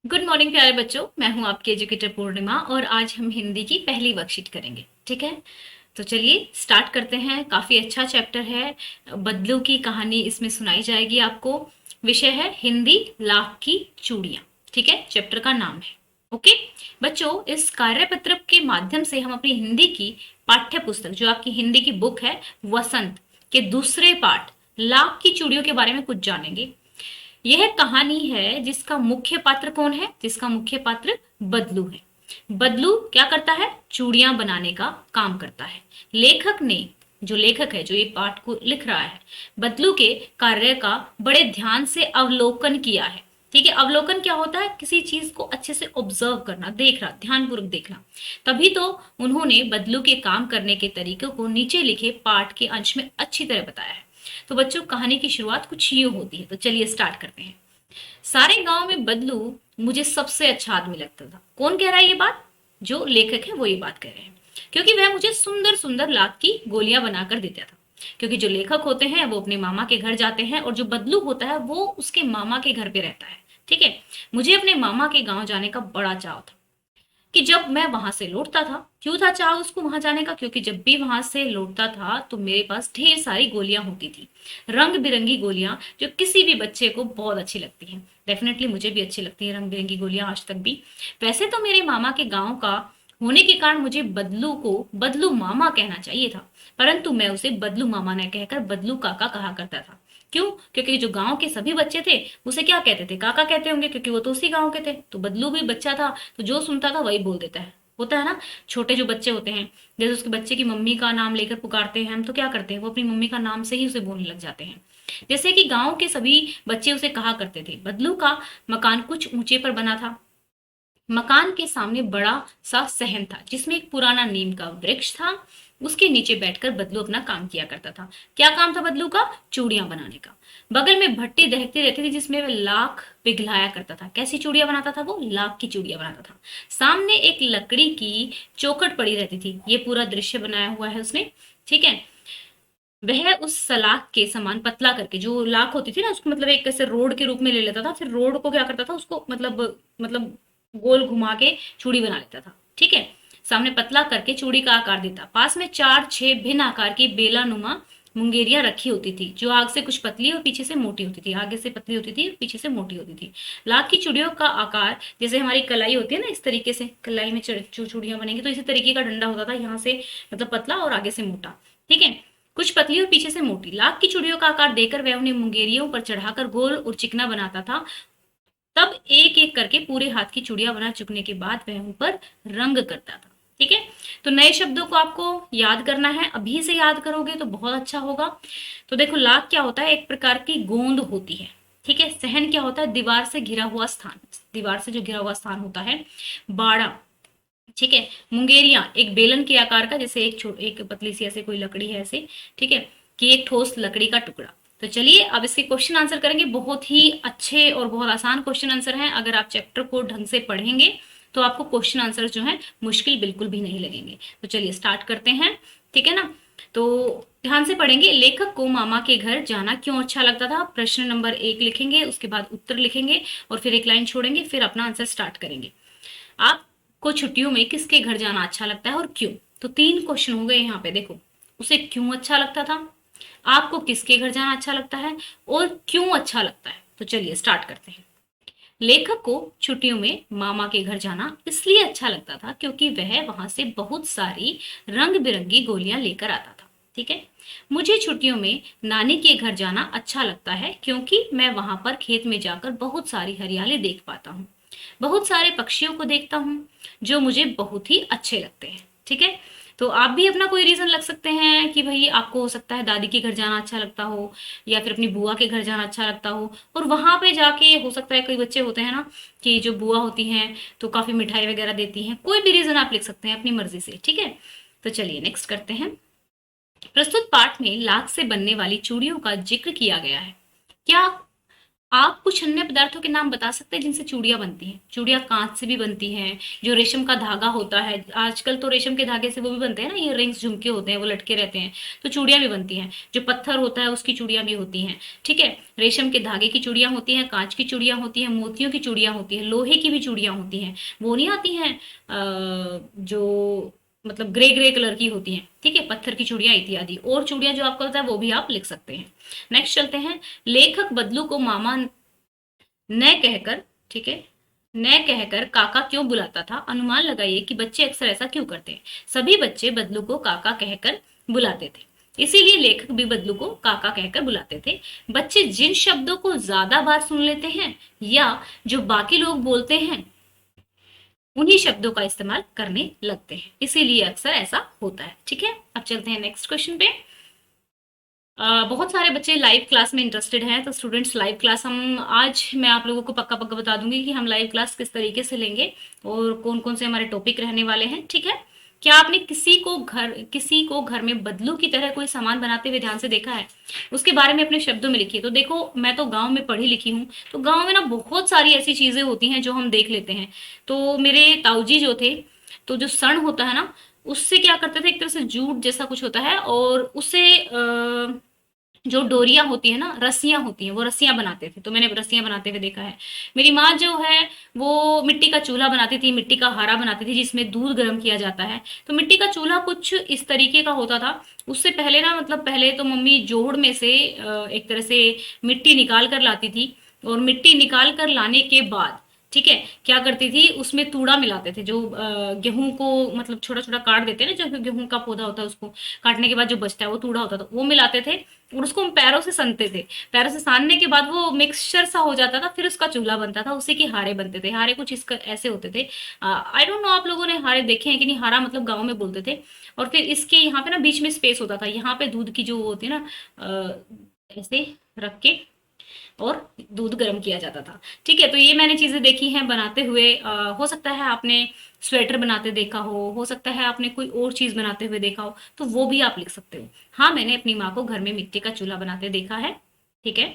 Good morning प्यारे बच्चों। मैं हूं आपकी एजुकेटर पूर्णिमा और आज हम हिंदी की पहली वर्कशीट करेंगे। ठीक है, तो चलिए स्टार्ट करते हैं। काफी अच्छा चैप्टर है। बदलू की कहानी इसमें सुनाई जाएगी आपको। विषय है हिंदी लाख की चूड़ियां। ठीक है, चैप्टर का नाम है। ओके बच्चों, इस कार्यपत्र के माध्यम से हम अपनी हिंदी की पाठ्य पुस्तक, जो आपकी हिंदी की बुक है वसंत, के दूसरे पाठ लाख की चूड़ियों के बारे में कुछ जानेंगे। यह कहानी है जिसका मुख्य पात्र कौन है? जिसका मुख्य पात्र बदलू है। बदलू क्या करता है? चूड़ियां बनाने का काम करता है। लेखक ने, जो लेखक है, जो ये पाठ को लिख रहा है, बदलू के कार्य का बड़े ध्यान से अवलोकन किया है। ठीक है, अवलोकन क्या होता है? किसी चीज को अच्छे से ऑब्जर्व करना, देखना, ध्यानपूर्वक देखना। तभी तो उन्होंने बदलू के काम करने के तरीकों को नीचे लिखे पाठ के अंश में अच्छी तरह बताया है। तो बच्चों, कहानी की शुरुआत कुछ यूं होती है। तो चलिए स्टार्ट करते हैं। सारे गांव में बदलू मुझे सबसे अच्छा आदमी लगता था। कौन कह रहा है ये बात? जो लेखक है वो ये बात कह रहे हैं। क्योंकि वह मुझे सुंदर सुंदर लाख की गोलियां बनाकर देता था। क्योंकि जो लेखक होते हैं वो अपने मामा के घर जाते हैं और जो बदलू होता है वो उसके मामा के घर पे रहता है। ठीक है, मुझे अपने मामा के गांव जाने का बड़ा चाव था कि जब मैं वहां से लौटता था। क्यों था चाह उसको वहां जाने का? क्योंकि जब भी वहां से लौटता था तो मेरे पास ढेर सारी गोलियां होती थी, रंग बिरंगी गोलियां, जो किसी भी बच्चे को बहुत अच्छी लगती हैं। डेफिनेटली मुझे भी अच्छी लगती है रंग बिरंगी गोलियां, आज तक भी। वैसे तो मेरे मामा के गांव का होने के कारण मुझे बदलू को बदलू मामा कहना चाहिए था, परंतु मैं उसे बदलू मामा न कहकर बदलू काका कहा करता था। क्यों? क्योंकि जो गांव के सभी बच्चे थे उसे क्या कहते थे? काका कहते होंगे, क्योंकि वो तो उसी गांव के थे। तो बदलू भी बच्चा था, तो जो सुनता था वही बोल देता है। होता है ना, छोटे जो बच्चे होते हैं, जैसे उसके बच्चे की मम्मी का नाम लेकर पुकारते हैं हम, तो क्या करते हैं? वो अपनी मम्मी का नाम से ही उसे बोलने लग जाते हैं। जैसे कि गांव के सभी बच्चे उसे कहा करते थे। बदलू का मकान कुछ ऊंचे पर बना था। मकान के सामने बड़ा सा सहन था जिसमें एक पुराना नीम का वृक्ष था। उसके नीचे बैठकर बदलू अपना काम किया करता था। क्या काम था बदलू का? चूड़ियां बनाने का। बगल में भट्टी दहकती रहती थी जिसमें वह लाख पिघलाया करता था। कैसी चूड़ियां बनाता था वो? लाख की चूड़ियां बनाता था। सामने एक लकड़ी की चौखट पड़ी रहती थी। ये पूरा दृश्य बनाया हुआ है उसने। ठीक है, वह उस सलाख के समान पतला करके, जो लाख होती थी ना, उसको मतलब एक ऐसे रोड के रूप में ले लेता था। फिर रोड को क्या करता था? उसको मतलब गोल घुमा के चूड़ी बना लेता था। ठीक है, सामने पतला करके चूड़ी का आकार देता। पास में चार छह भिन्न आकार की बेलानुमा मुंगेरियां रखी होती थी, जो आग से कुछ पतली और पीछे से मोटी होती थी। आगे से पतली होती थी, पीछे से मोटी होती थी। लाख की चूड़ियों का आकार जैसे हमारी कलाई होती है ना, इस तरीके से कलाई में चूड़ियां बनेंगी तो इसी तरीके का डंडा होता था, यहाँ से मतलब पतला और आगे से मोटा। ठीक है, कुछ पतली और पीछे से मोटी। लाख की चूड़ियों का आकार देकर वह उन्हें मुंगेरियों पर चढ़ाकर गोल और चिकना बनाता था। तब एक एक करके पूरे हाथ की चूड़ियां बना चुकने के बाद वह उन पर रंग करता था। ठीक है, तो नए शब्दों को आपको याद करना है। अभी से याद करोगे तो बहुत अच्छा होगा। तो देखो, लाख क्या होता है? एक प्रकार की गोंद होती है। ठीक है, सहन क्या होता है? दीवार से घिरा हुआ स्थान, दीवार से जो घिरा हुआ स्थान होता है। बाड़ा, ठीक है। मुंगेरिया एक बेलन के आकार का, जैसे एक पतली सी ऐसे कोई लकड़ी है ऐसे। ठीक है, कि एक ठोस लकड़ी का टुकड़ा। तो चलिए अब इसके क्वेश्चन आंसर करेंगे। बहुत ही अच्छे और बहुत आसान क्वेश्चन आंसर हैं। अगर आप चैप्टर को ढंग से पढ़ेंगे तो आपको क्वेश्चन आंसर जो है मुश्किल बिल्कुल भी नहीं लगेंगे। तो चलिए स्टार्ट करते हैं। ठीक है ना, तो ध्यान से पढ़ेंगे। लेखक को मामा के घर जाना क्यों अच्छा लगता था? प्रश्न नंबर 1 लिखेंगे, उसके बाद उत्तर लिखेंगे और फिर एक लाइन छोड़ेंगे, फिर अपना आंसर स्टार्ट करेंगे। आपको छुट्टियों में किसके घर जाना अच्छा लगता है और क्यों? तो 3 क्वेश्चन हो गए यहाँ पे। देखो, उसे क्यों अच्छा लगता था, आपको किसके घर जाना अच्छा लगता है और क्यों अच्छा लगता है। तो चलिए स्टार्ट करते हैं। लेखक को छुट्टियों में मामा के घर जाना इसलिए अच्छा लगता था क्योंकि वह वहां से बहुत सारी रंग बिरंगी गोलियां लेकर आता था। ठीक है, मुझे छुट्टियों में नानी के घर जाना अच्छा लगता है क्योंकि मैं वहां पर खेत में जाकर बहुत सारी हरियाली देख पाता हूँ, बहुत सारे पक्षियों को देखता हूँ जो मुझे बहुत ही अच्छे लगते हैं। ठीक है, तो आप भी अपना कोई रीजन लग सकते हैं कि भाई आपको हो सकता है दादी के घर जाना अच्छा लगता हो, या फिर अपनी बुआ के घर जाना अच्छा लगता हो। और वहां पे जाके हो सकता है, कई बच्चे होते हैं ना कि जो बुआ होती हैं तो काफी मिठाई वगैरह देती हैं। कोई भी रीजन आप लिख सकते हैं अपनी मर्जी से। ठीक है, तो चलिए नेक्स्ट करते हैं। प्रस्तुत पाठ में लाख से बनने वाली चूड़ियों का जिक्र किया गया है। क्या आप कुछ अन्य पदार्थों के नाम बता सकते हैं जिनसे चूड़ियाँ बनती हैं? चूड़ियाँ काँच से भी बनती हैं, जो रेशम का धागा होता है, आजकल तो रेशम के धागे से वो भी बनते हैं ना, इयररिंग्स, झुमके होते हैं, वो लटके रहते हैं, तो चूड़ियाँ भी बनती हैं। जो पत्थर होता है उसकी चूड़ियाँ भी होती हैं, ठीक है? रेशम के धागे की चूड़ियाँ होती हैं, काँच की चूड़ियाँ होती हैं, मोतियों की चूड़ियाँ होती हैं, लोहे की भी चूड़ियाँ होती हैं। वो नहीं आती हैं जो मतलब ग्रे ग्रे कलर की होती हैं, ठीक है? पत्थर की चूड़ियाँ इत्यादि। और चूड़ियाँ जो आपको पता है वो भी आप लिख सकते हैं। नेक्स्ट चलते हैं। लेखक बदलू को मामा न कहकर, ठीक है, न कहकर काका क्यों बुलाता था? अनुमान लगाइए कि बच्चे अक्सर ऐसा क्यों करते हैं। सभी बच्चे बदलू को काका कहकर बुलाते थे, इसीलिए लेखक भी बदलू को काका कहकर बुलाते थे। बच्चे जिन शब्दों को ज्यादा बार सुन लेते हैं या जो बाकी लोग बोलते हैं उन्हीं शब्दों का इस्तेमाल करने लगते हैं, इसीलिए अक्सर ऐसा होता है, ठीक है? अब चलते हैं नेक्स्ट क्वेश्चन पे। बहुत सारे बच्चे लाइव क्लास में इंटरेस्टेड हैं, तो स्टूडेंट्स लाइव क्लास हम आज मैं आप लोगों को पक्का पक्का बता दूंगी कि हम लाइव क्लास किस तरीके से लेंगे और कौन कौन से हमारे टॉपिक रहने वाले हैं, ठीक है? क्या आपने किसी को घर में बदलू की तरह कोई सामान बनाते हुए ध्यान से देखा है? उसके बारे में अपने शब्दों में लिखिए। तो देखो, मैं तो गांव में पढ़ी लिखी हूँ, तो गांव में ना बहुत सारी ऐसी चीजें होती हैं जो हम देख लेते हैं। तो मेरे ताऊजी जो थे, तो जो सण होता है ना, उससे क्या करते थे, एक तरह से जूट जैसा कुछ होता है, और उससे जो डोरियां होती है ना, रस्सियां होती हैं, वो रस्सियां बनाते थे, तो मैंने रस्सियां बनाते हुए देखा है। मेरी माँ जो है वो मिट्टी का चूल्हा बनाती थी, मिट्टी का हारा बनाती थी जिसमें दूध गर्म किया जाता है। तो मिट्टी का चूल्हा कुछ इस तरीके का होता था। उससे पहले ना, मतलब पहले तो मम्मी जोड़ में से एक तरह से मिट्टी निकाल कर लाती थी, और मिट्टी निकाल कर लाने के बाद, ठीक है, क्या करती थी, उसमें तूड़ा मिलाते थे, जो गेहूं को मतलब छोटा छोटा काट देते हैं ना, जो गेहूं का पौधा होता है उसको काटने के बाद जो बचता है वो तूड़ा होता था, वो मिलाते थे, और उसको हम पैरों से सनते थे। पैरों से सानने के बाद वो मिक्सचर सा हो जाता था, फिर उसका चूल्हा बनता था, उसी के हारे बनते थे। हारे कुछ इसका ऐसे होते थे। आई डोंट नो आप लोगों ने हारे देखे हैं कि नहीं, हारा मतलब गाँव में बोलते थे। और फिर इसके यहाँ पे ना बीच में स्पेस होता था, यहाँ पे दूध की जो वो होती है ना, ऐसे रख के और दूध गर्म किया जाता था, ठीक है? तो ये मैंने चीजें देखी हैं बनाते हुए। हो सकता है आपने स्वेटर बनाते देखा हो सकता है आपने कोई और चीज बनाते हुए देखा हो, तो वो भी आप लिख सकते हो। हाँ, मैंने अपनी माँ को घर में मिट्टी का चूल्हा बनाते देखा है, ठीक है?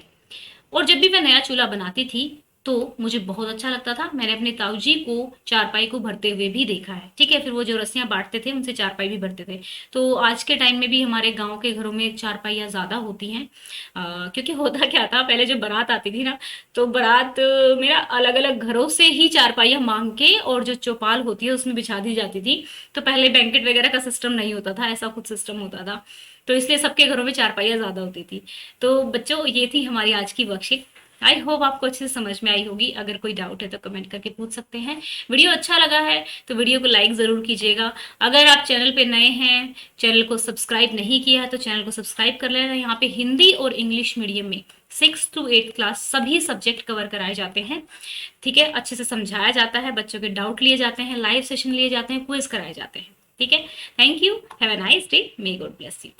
और जब भी मैं नया चूल्हा बनाती थी तो मुझे बहुत अच्छा लगता था। मैंने अपने ताऊजी को चारपाई को भरते हुए भी देखा है, ठीक है? फिर वो जो रस्सियां बांटते थे उनसे चारपाई भी भरते थे। तो आज के टाइम में भी हमारे गांव के घरों में चारपाइयाँ ज्यादा होती हैं। क्योंकि होता क्या था, पहले जब बारात आती थी ना, तो बारात मेरा अलग अलग घरों से ही चारपाइयाँ मांग के और जो चौपाल होती है उसमें बिछा दी जाती थी। तो पहले बैंकेट वगैरह का सिस्टम नहीं होता था, ऐसा कुछ सिस्टम होता था, तो इसलिए सबके घरों में चारपाइयाँ ज्यादा होती थी। तो बच्चों, ये थी हमारी आज की वर्कशीट। आई होप आपको अच्छे से समझ में आई होगी। अगर कोई डाउट है तो कमेंट करके पूछ सकते हैं। वीडियो अच्छा लगा है तो वीडियो को लाइक ज़रूर कीजिएगा। अगर आप चैनल पे नए हैं, चैनल को सब्सक्राइब नहीं किया है, तो चैनल को सब्सक्राइब कर लेना। यहाँ पे हिंदी और इंग्लिश मीडियम में 6 to 8 क्लास सभी सब्जेक्ट कवर कराए जाते हैं, ठीक है? अच्छे से समझाया जाता है, बच्चों के डाउट लिए जाते हैं, लाइव सेशन लिए जाते हैं, क्विज कराए जाते हैं, ठीक है? Thank you, have a nice day, may God bless you.